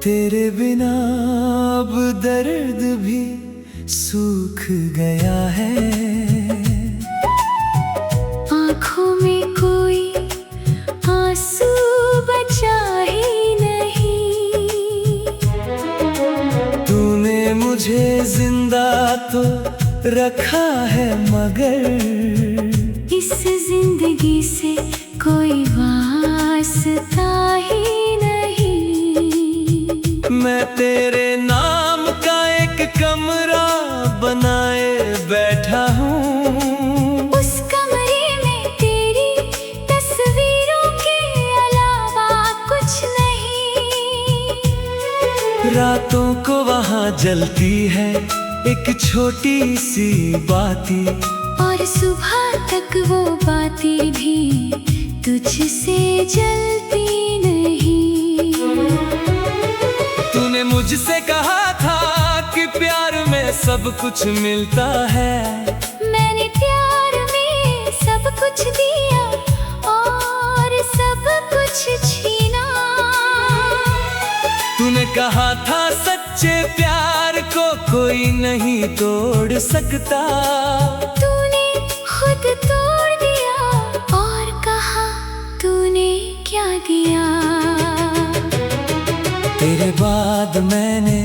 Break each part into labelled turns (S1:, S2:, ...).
S1: तेरे बिना अब दर्द भी सूख गया है।
S2: आँखों में कोई आंसू बचा ही नहीं।
S1: तूने मुझे जिंदा तो रखा है मगर
S2: इस जिंदगी से कोई वास्ता ही नहीं।
S1: मैं तेरे नाम का एक कमरा बनाए बैठा हूँ।
S2: उस कमरे में तेरी तस्वीरों के अलावा कुछ नहीं।
S1: रातों को वहाँ जलती है एक छोटी सी बाती,
S2: और सुबह तक वो बातें भी तुझसे जलती नहीं।
S1: तूने मुझसे कहा था कि प्यार में सब कुछ मिलता है।
S2: मैंने प्यार में सब कुछ दिया और सब कुछ छीना।
S1: तूने कहा था सच्चे प्यार को कोई नहीं तोड़ सकता।
S2: तूने खुद तोड़ दिया और कहा तूने क्या दिया।
S1: तेरे बाद मैंने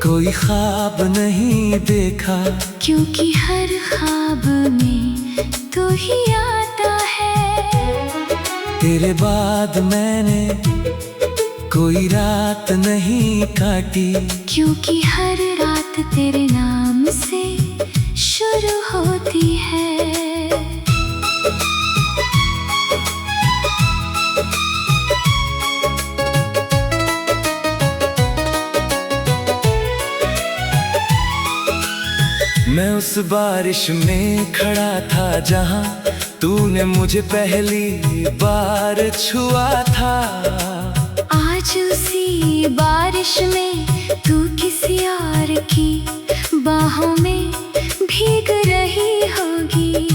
S1: कोई ख्वाब नहीं देखा,
S2: क्योंकि हर ख्वाब में तू ही आता है।
S1: तेरे बाद मैंने कोई रात नहीं काटी,
S2: क्योंकि हर रात तेरे नाम से शुरू होती है।
S1: मैं उस बारिश में खड़ा था जहाँ तूने मुझे पहली बार छुआ था।
S2: आज उसी बारिश में तू किसी और की बाहों में भीग रही होगी।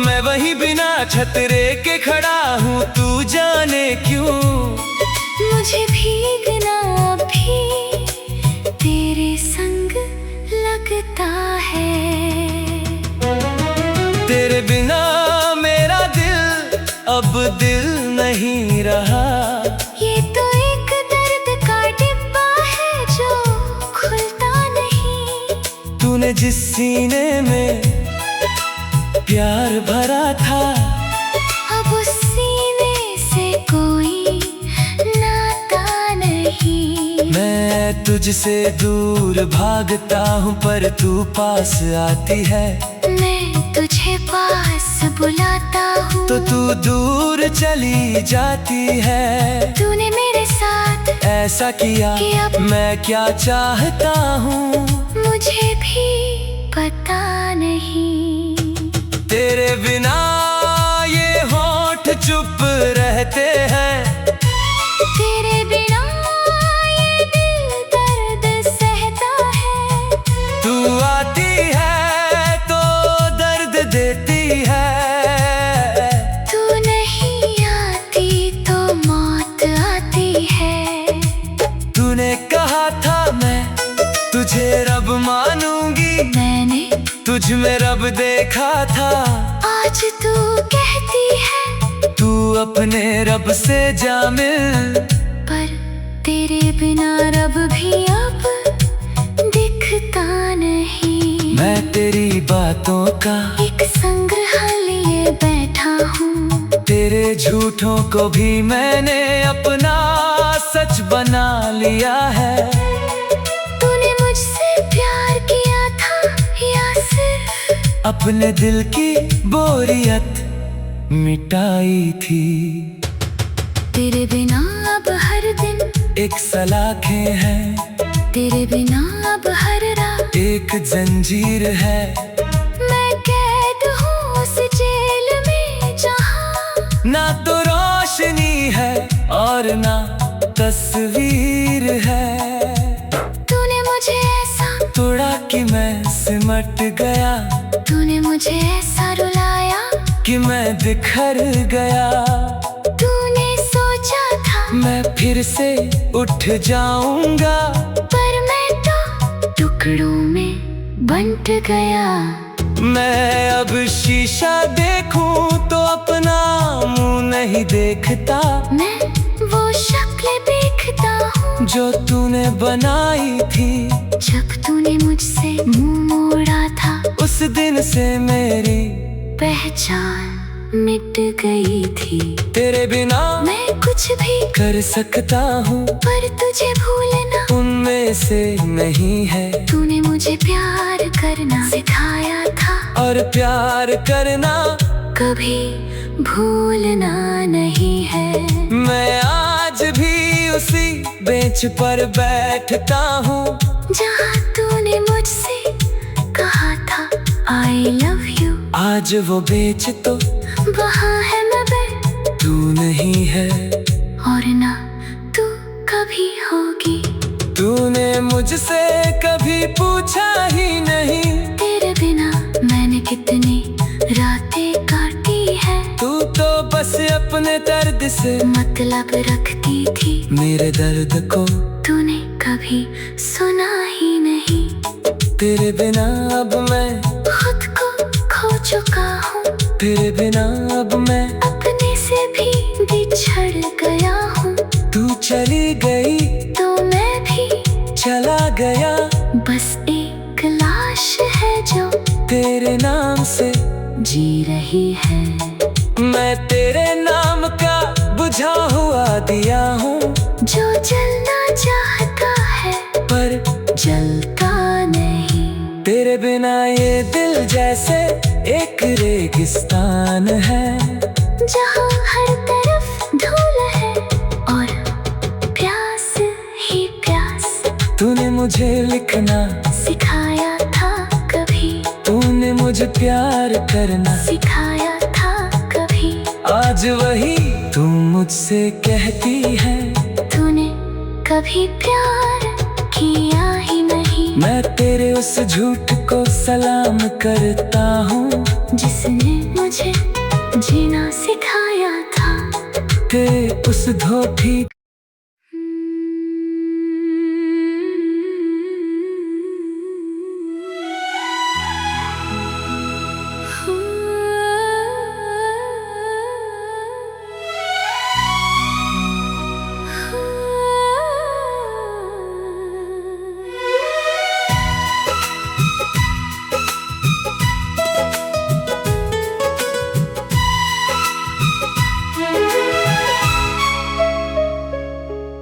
S1: मैं वहीं बिना छतरे के खड़ा हूँ, तू जाने क्यों।
S2: मुझे भीगना भी तेरे संग लगता है।
S1: तेरे बिना मेरा दिल अब दिल नहीं रहा।
S2: ये तो एक दर्द का डिब्बा है जो खुलता नहीं।
S1: तूने जिस सीने में प्यार भरा था,
S2: अब उस सीने से कोई नाता नहीं।
S1: मैं तुझसे दूर भागता हूँ पर तू पास आती है।
S2: मैं तुझे पास बुलाता हूँ
S1: तो तू दूर चली जाती है।
S2: तूने मेरे साथ
S1: ऐसा किया
S2: कि अब
S1: मैं क्या चाहता हूँ
S2: मुझे भी पता नहीं।
S1: तेरे बिना ये होंठ चुप रहते हैं।
S2: तेरे बिना ये दिल दर्द सहता है।
S1: तू आती है तो दर्द देती है।
S2: तू नहीं आती तो मौत आती है।
S1: तूने कहा था मैं तुझे रब मानूंगी,
S2: मैंने
S1: तुझ में रब देखा था।
S2: आज तू कहती है
S1: तू अपने रब से जा मिल,
S2: पर तेरे बिना रब भी अब दिखता नहीं।
S1: मैं तेरी बातों का
S2: एक संग्रह लिए बैठा हूँ।
S1: तेरे झूठों को भी मैंने अपना सच बना लिया है।
S2: तूने मुझसे प्यार किया था या सिर्फ
S1: अपने दिल की बोरियत मिटाई थी।
S2: तेरे बिना अब हर दिन
S1: एक सलाखें हैं,
S2: तेरे बिना अब हर रात
S1: एक जंजीर है।
S2: मैं कैद हूँ उस जेल में जहाँ
S1: ना तो रोशनी है और ना तस्वीर है।
S2: तूने मुझे ऐसा
S1: तोड़ा कि मैं सिमट गया,
S2: तूने मुझे ऐसा रुलाया
S1: कि मैं बिखर गया।
S2: तूने सोचा था
S1: मैं फिर से उठ जाऊंगा,
S2: पर मैं तो टुकड़ों में बंट गया।
S1: मैं अब शीशा देखूं तो अपना मुंह नहीं देखता।
S2: मैं वो शक्ल देखता हूँ
S1: जो तूने बनाई थी
S2: जब तूने मुझसे मुंह मोड़ा था।
S1: उस दिन से मेरी
S2: पहचान मिट गई थी।
S1: तेरे बिना
S2: मैं कुछ भी
S1: कर सकता हूँ,
S2: पर तुझे भूलना
S1: उनमें से नहीं है।
S2: तूने मुझे प्यार करना सिखाया था,
S1: और प्यार करना
S2: कभी भूलना नहीं है।
S1: मैं आज भी उसी बेंच पर बैठता हूँ
S2: जहाँ तूने मुझसे कहा था I love you।
S1: आज वो बेंच तो
S2: वहाँ है मगर
S1: तू नहीं है,
S2: और ना तू कभी होगी।
S1: तूने मुझसे कभी पूछा ही नहीं,
S2: तेरे बिना मैंने कितनी रातें काटी है।
S1: तू तो बस अपने दर्द से
S2: मतलब रखती थी,
S1: मेरे दर्द को
S2: तूने कभी सुना ही नहीं।
S1: तेरे बिना अब मैं
S2: खुद को खो चुका हूँ,
S1: तेरे बिना अब मैं
S2: अपने से भी बिछड़ गया हूँ।
S1: तू चली गई
S2: तो मैं भी
S1: चला गया,
S2: बस एक लाश है जो
S1: तेरे नाम से
S2: जी रही है।
S1: मैं तेरे नाम का बुझा हुआ दिया हूँ,
S2: जो जलना चाहता है
S1: पर
S2: जलता नहीं।
S1: तेरे बिना ये दिल जैसे एक रेगिस्तान है,
S2: जहाँ हर तरफ धूल है और प्यास ही प्यास।
S1: तूने मुझे लिखना
S2: सिखाया था कभी,
S1: तूने मुझे प्यार करना
S2: सिखाया था कभी।
S1: आज वही तू मुझसे कहती है,
S2: तूने कभी प्यार किया ही नहीं।
S1: मैं तेरे उस झूठ को सलाम करता हूँ
S2: जिसने मुझे जीना सिखाया था।
S1: तेरे उस धोखे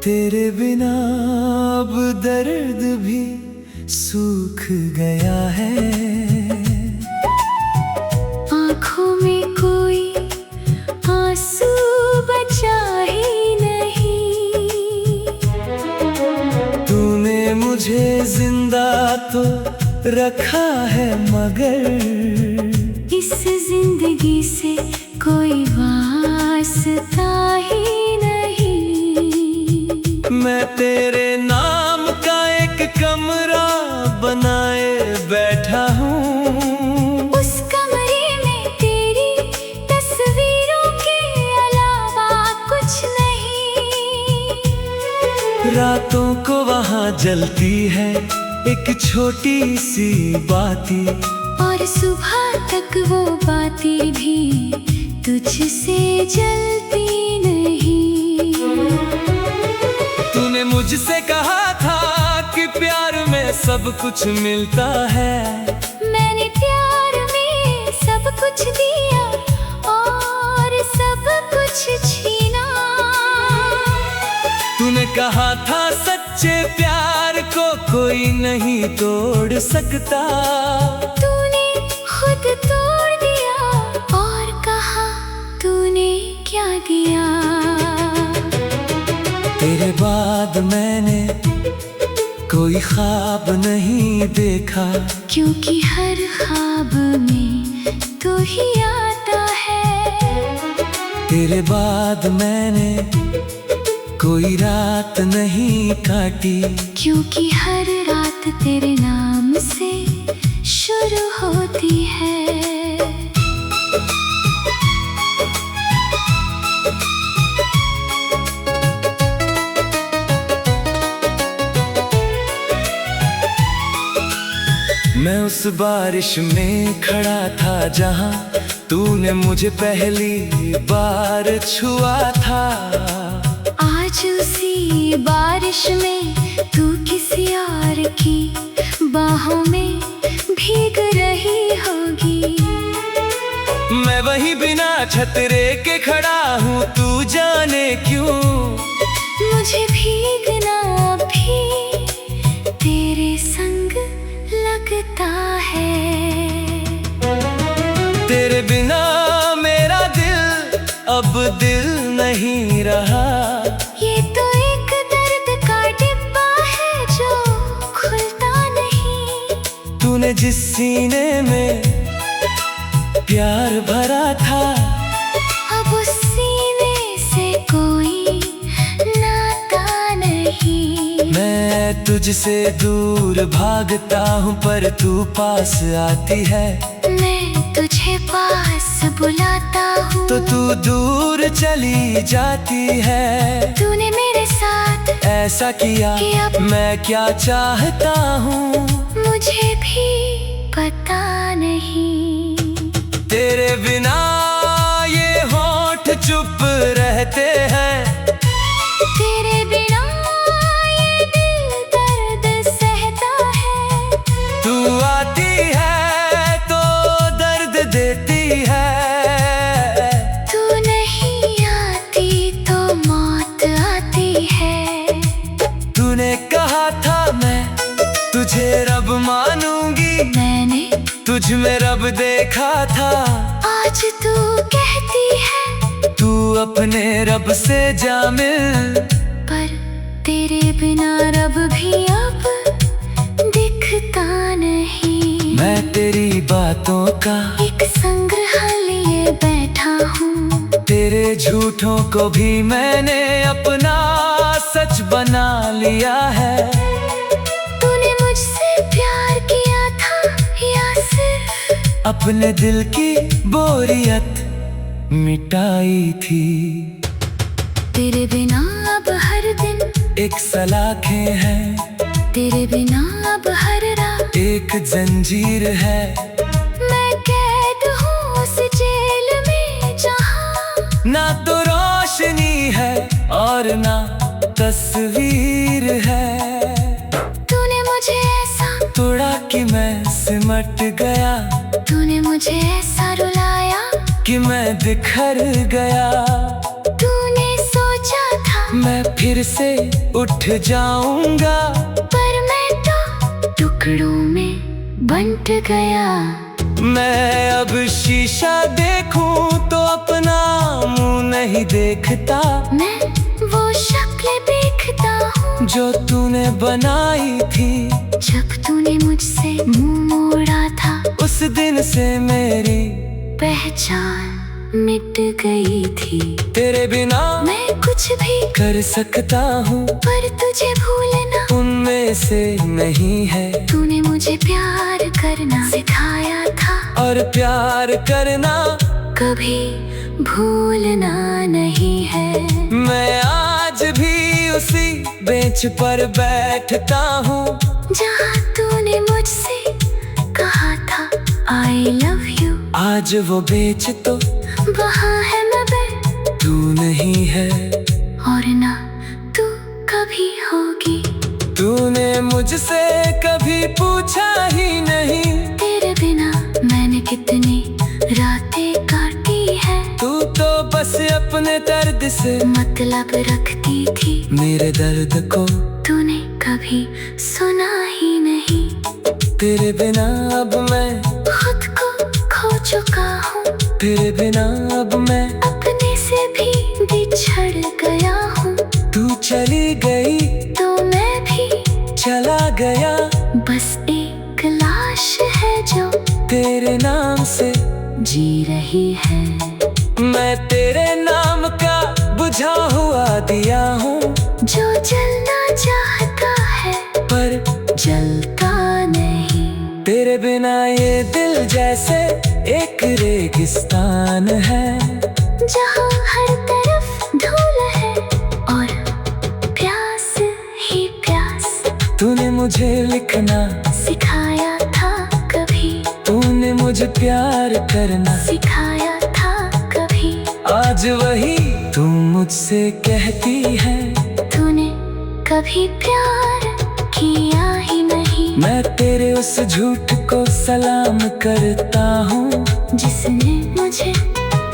S1: तेरे बिना अब दर्द भी सूख गया है।
S2: आँखों में कोई आंसू बचा ही नहीं।
S1: तूने मुझे जिंदा तो रखा है मगर
S2: इस जिंदगी से कोई वास्ता ही नहीं।
S1: मैं तेरे नाम का एक कमरा बनाए बैठा हूँ।
S2: उस कमरे में तेरी तस्वीरों के अलावा कुछ नहीं।
S1: रातों को वहाँ जलती है एक छोटी सी बाती,
S2: और सुबह तक वो बातें भी तुझसे जलती नहीं।
S1: तूने मुझसे कहा था कि प्यार में सब कुछ मिलता है।
S2: मैंने प्यार में सब कुछ दिया और सब कुछ छीना।
S1: तूने कहा था सच्चे प्यार को कोई नहीं तोड़ सकता।
S2: तूने खुद तोड़ दिया और कहा तूने क्या दिया।
S1: तेरे बाद मैंने कोई ख्वाब नहीं देखा,
S2: क्योंकि हर ख्वाब में तू ही आता है।
S1: तेरे बाद मैंने कोई रात नहीं काटी,
S2: क्योंकि हर रात तेरे नाम से शुरू होती है।
S1: उस बारिश में खड़ा था जहां तूने मुझे पहली बार छुआ था।
S2: आज उसी बारिश में तू किसी और की बाहों में भीग रही होगी।
S1: मैं वहीं बिना छतरे के खड़ा हूँ, तू जाने क्यों
S2: मुझे भीगना भी तेरे संग लगता है।
S1: तेरे बिना मेरा दिल अब दिल नहीं रहा।
S2: ये तो एक दर्द का डिब्बा है जो खुलता नहीं।
S1: तूने जिस सीने में प्यार भरा था,
S2: अब उस सीने से कोई नाता नहीं।
S1: मैं तुझसे दूर भागता हूँ पर तू पास आती है।
S2: मैं तुझे पास बुलाता हूँ
S1: तो तू दूर चली जाती है।
S2: तूने मेरे साथ
S1: ऐसा किया
S2: कि अब
S1: मैं क्या चाहता हूँ
S2: मुझे भी पता नहीं।
S1: तेरे बिना ये होंठ चुप रहते हैं।
S2: तेरे बिना ये दिल दर्द सहता है।
S1: तू आती है तो दर्द देती है।
S2: तू नहीं आती तो मौत आती है।
S1: तूने कहा था मैं तुझे रब मानूंगी,
S2: मैंने
S1: तुझ में रब देखा था।
S2: आज तू कहती है
S1: तू अपने रब से जा मिल,
S2: पर तेरे बिना रब भी अब दिखता नहीं।
S1: मैं तेरी बातों का
S2: एक संग्रह लिए बैठा हूँ।
S1: तेरे झूठों को भी मैंने अपना सच बना लिया है।
S2: तूने मुझसे प्यार किया था या सिर्फ
S1: अपने दिल की बोरियत मिटाई थी।
S2: तेरे बिना अब हर दिन
S1: एक सलाखें हैं,
S2: तेरे बिना अब हर रात
S1: एक जंजीर है।
S2: मैं कैद हूँ उस जेल में जहाँ
S1: ना तो रोशनी है और ना तस्वीर है।
S2: तूने मुझे ऐसा
S1: तोड़ा कि मैं सिमट गया,
S2: तूने मुझे ऐसा रुलाया
S1: कि मैं बिखर गया।
S2: तूने सोचा था
S1: मैं फिर से उठ जाऊंगा,
S2: पर मैं तो टुकड़ों में बंट गया।
S1: मैं अब शीशा देखूं तो अपना मुंह नहीं देखता।
S2: मैं वो शक्ल देखता हूँ
S1: जो तूने बनाई थी
S2: जब तूने मुझसे मुंह मोड़ा था।
S1: उस दिन से मेरी
S2: पहचान मिट गई थी।
S1: तेरे बिना
S2: मैं कुछ भी
S1: कर सकता हूँ,
S2: पर तुझे भूलना
S1: उनमें से नहीं है।
S2: तूने मुझे प्यार करना सिखाया था,
S1: और प्यार करना
S2: कभी भूलना नहीं है।
S1: मैं आज भी उसी बेंच पर बैठता हूँ
S2: जहाँ तूने मुझसे कहा था I love you।
S1: आज वो बेंच तो
S2: वहाँ है मैं,
S1: तू नहीं है
S2: और ना तू कभी होगी।
S1: तूने मुझसे कभी पूछा ही नहीं,
S2: तेरे बिना मैंने कितनी रातें काटी है।
S1: तू तो बस अपने दर्द से
S2: मतलब रखती थी,
S1: मेरे दर्द को
S2: तूने कभी सुना ही नहीं।
S1: तेरे बिना अब मैं
S2: खुद को खो चुका हूँ,
S1: तेरे बिना अब मैं
S2: अपने से भी बिछड़ गया हूँ।
S1: तू चली गई
S2: तो मैं भी
S1: चला गया,
S2: बस एक लाश है जो
S1: तेरे नाम से
S2: जी रही है।
S1: मैं तेरे नाम का बुझा हुआ दिया हूँ,
S2: जो जलना चाहता है
S1: पर
S2: जलता नहीं।
S1: तेरे बिना ये दिल जैसे एक रेगिस्तान है,
S2: जहाँ हर तरफ धूल है और प्यास ही प्यास।
S1: तूने मुझे लिखना
S2: सिखाया था
S1: मुझे प्यार करना
S2: सिखाया था कभी।
S1: आज वही तू मुझसे कहती है,
S2: तूने कभी प्यार किया ही नहीं।
S1: मैं तेरे उस झूठ को सलाम करता हूँ
S2: जिसने मुझे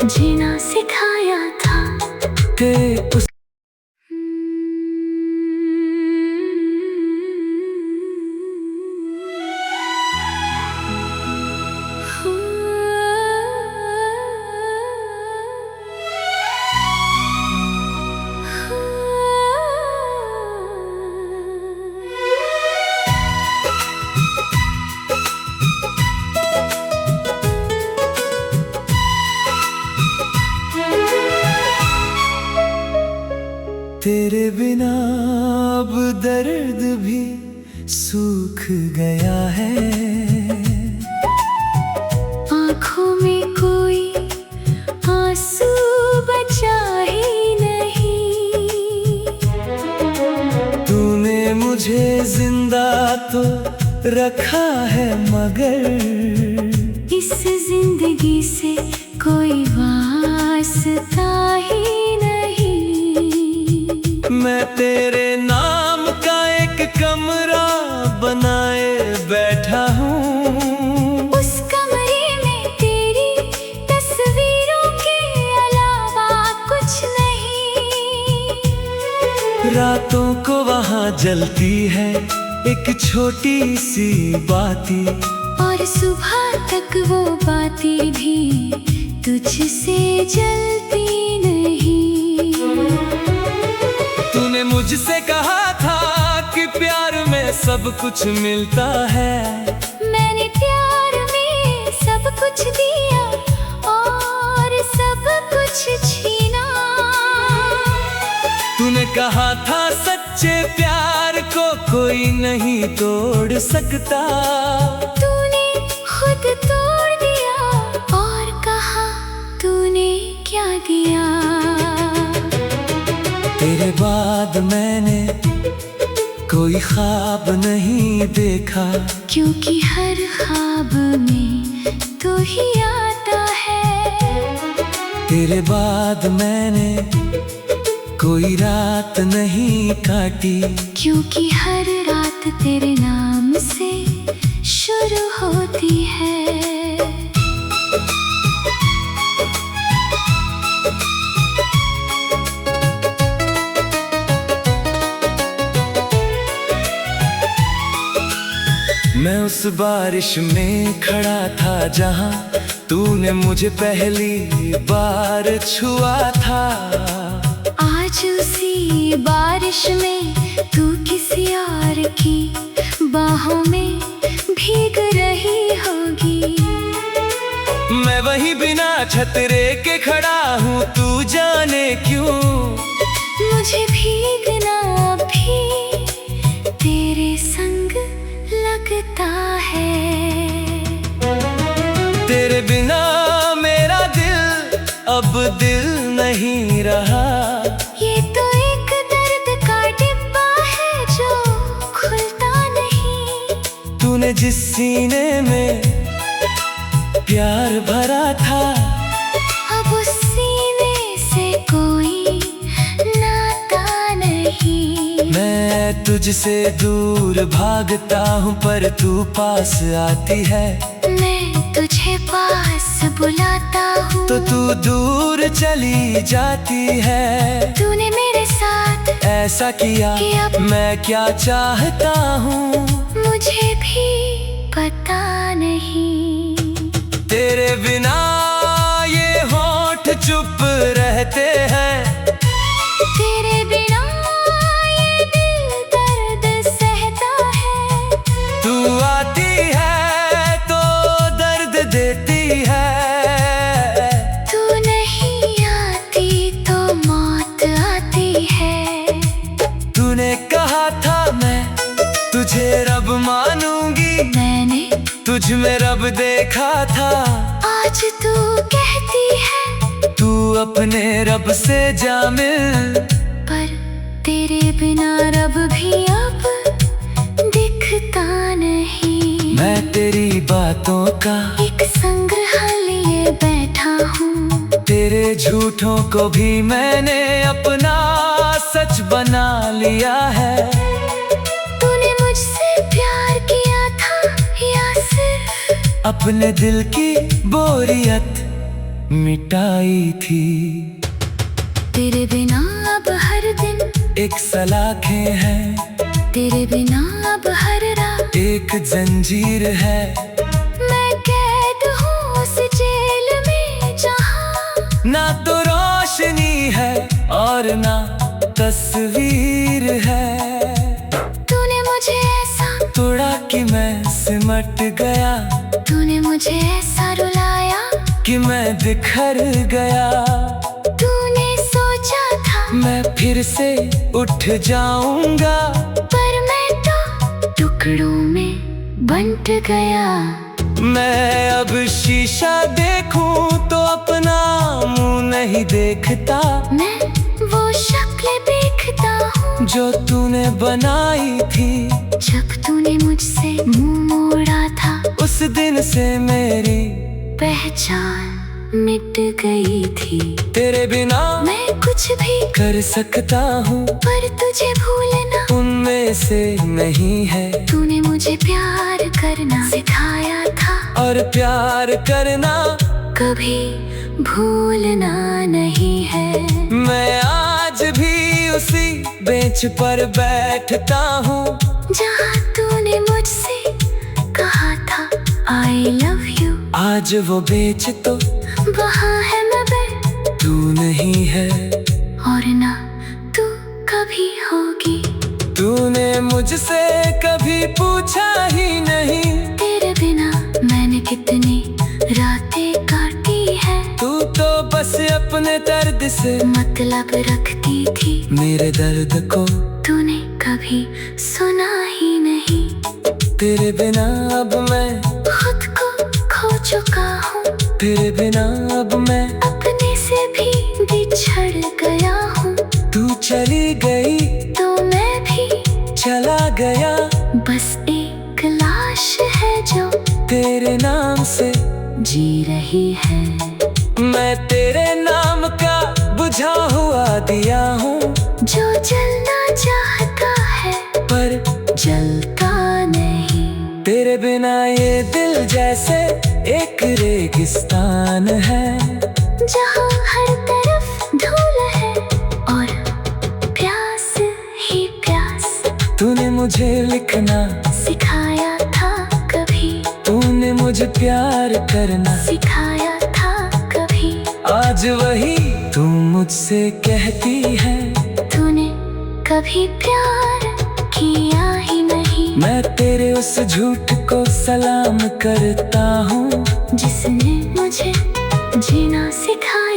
S2: जीना सिखाया था।
S1: तेरे उस तेरे बिना अब दर्द भी सूख गया है।
S2: आँखों में कोई आंसू बचा ही नहीं।
S1: तूने मुझे जिंदा तो रखा है मगर
S2: इस जिंदगी से कोई वास्ता ही नहीं।
S1: मैं तेरे नाम का एक कमरा बनाए बैठा हूँ।
S2: उस कमरे में तेरी तस्वीरों के अलावा कुछ नहीं।
S1: रातों को वहाँ जलती है एक छोटी सी बाती,
S2: और सुबह तक वो बातें भी तुझसे जलती नहीं।
S1: तूने मुझसे कहा था कि प्यार में सब कुछ मिलता है।
S2: मैंने प्यार में सब कुछ दिया और सब कुछ छीना।
S1: तूने कहा था सच्चे प्यार को कोई नहीं तोड़ सकता।
S2: तूने खुद तोड़ दिया और कहा तूने क्या दिया।
S1: तेरे बाद मैंने कोई ख्वाब नहीं देखा,
S2: क्योंकि हर ख्वाब में तू ही आता है।
S1: तेरे बाद मैंने कोई रात नहीं काटी,
S2: क्योंकि हर रात तेरे नाम से शुरू होती है।
S1: मैं उस बारिश में खड़ा था जहाँ तूने मुझे पहली बार छुआ था।
S2: आज उसी बारिश में तू किसी और की बाहों में भीग रही होगी।
S1: मैं वही बिना छतरे के खड़ा हूँ, तू जाने क्यों
S2: मुझे भीगना भी तेरे संग लगता है।
S1: तेरे बिना मेरा दिल अब दिल नहीं रहा।
S2: ये तो एक दर्द का डिब्बा है जो खुलता नहीं।
S1: तूने जिस सीने में प्यार भरा था,
S2: अब उस सीने से कोई नाता नहीं।
S1: मैं तुझसे दूर भागता हूँ पर तू पास आती है।
S2: मैं तुझे पास बुलाता हूँ
S1: तो तू दूर चली जाती है।
S2: तूने मेरे साथ
S1: ऐसा किया
S2: कि अब
S1: मैं क्या चाहता हूँ
S2: मुझे भी पता नहीं।
S1: तेरे बिना ये होठ चुप रहते हैं।
S2: तेरे बिना ये दिल दर्द सहता है।
S1: तू आती है तो दर्द देती है।
S2: तू नहीं आती तो मौत आती है।
S1: तूने कहा था मैं तुझे रब मानूंगी,
S2: मैंने
S1: तुझ में रब देखा था।
S2: आज तू कहती है
S1: तू अपने रब से जा मिल,
S2: पर तेरे बिना रब भी अब दिखता नहीं।
S1: मैं तेरी बातों का
S2: एक संग्रह लिए बैठा हूँ।
S1: तेरे झूठों को भी मैंने अपना सच बना लिया है।
S2: तूने मुझसे प्यार किया था या सिर्फ
S1: अपने दिल की बोरियत मिटाई थी।
S2: तेरे बिना अब हर दिन
S1: एक सलाखें हैं,
S2: तेरे बिना अब हर रात
S1: एक जंजीर है।
S2: मैं कैद हूँ उस जेल में जहाँ
S1: ना तो रोशनी है और ना तस्वीर है।
S2: तूने मुझे ऐसा
S1: तोड़ा कि मैं सिमट गया,
S2: तूने मुझे ऐसा रुलाया
S1: कि मैं बिखर गया।
S2: तूने सोचा था
S1: मैं फिर से उठ जाऊंगा,
S2: पर मैं तो टुकड़ों में बंट गया।
S1: मैं अब शीशा देखूं तो अपना मुंह नहीं देखता।
S2: मैं वो शक्ल देखता हूँ
S1: जो तूने बनाई थी
S2: जब तूने मुझसे मुंह मोड़ा था।
S1: उस दिन से मेरी
S2: पहचान मिट गई थी।
S1: तेरे बिना
S2: मैं कुछ भी
S1: कर सकता हूँ,
S2: पर तुझे भूलना
S1: उनमें से नहीं है।
S2: तूने मुझे प्यार करना सिखाया था,
S1: और प्यार करना
S2: कभी भूलना नहीं है।
S1: मैं आज भी उसी बेंच पर बैठता हूँ
S2: जहाँ तूने मुझसे कहा था I love you।
S1: आज वो बेंच तो
S2: वहाँ है मैं,
S1: तू नहीं है।
S2: और ना तू कभी होगी।
S1: तूने मुझसे कभी पूछा ही नहीं,
S2: तेरे बिना मैंने कितनी रातें काटी है।
S1: तू तो बस अपने दर्द से
S2: मतलब रखती थी,
S1: मेरे दर्द को
S2: तूने कभी सुना ही नहीं।
S1: तेरे बिना अब मैं
S2: खुद को खो चुका हूँ,
S1: तेरे बिना अब मैं
S2: अपने से भी बिछड़ गया हूँ।
S1: तू चली गई
S2: तो मैं भी
S1: चला गया,
S2: बस एक लाश है जो
S1: तेरे नाम से
S2: जी रही है।
S1: मैं तेरे नाम का बुझा हुआ दिया हूँ,
S2: जो जलना चाहता है
S1: पर
S2: जलता नहीं।
S1: तेरे बिना ये दिल जैसे एक रेगिस्तान है,
S2: जहाँ हर तरफ धूल है और प्यास ही प्यास।
S1: तूने मुझे लिखना
S2: सिखाया था कभी,
S1: तूने मुझे प्यार करना
S2: सिखाया था कभी।
S1: आज वही तू मुझसे कहती है,
S2: तूने कभी प्यार किया ही नहीं।
S1: मैं तेरे उस झूठ को सलाम करता हूँ
S2: जिसने मुझे जीना सिखाया।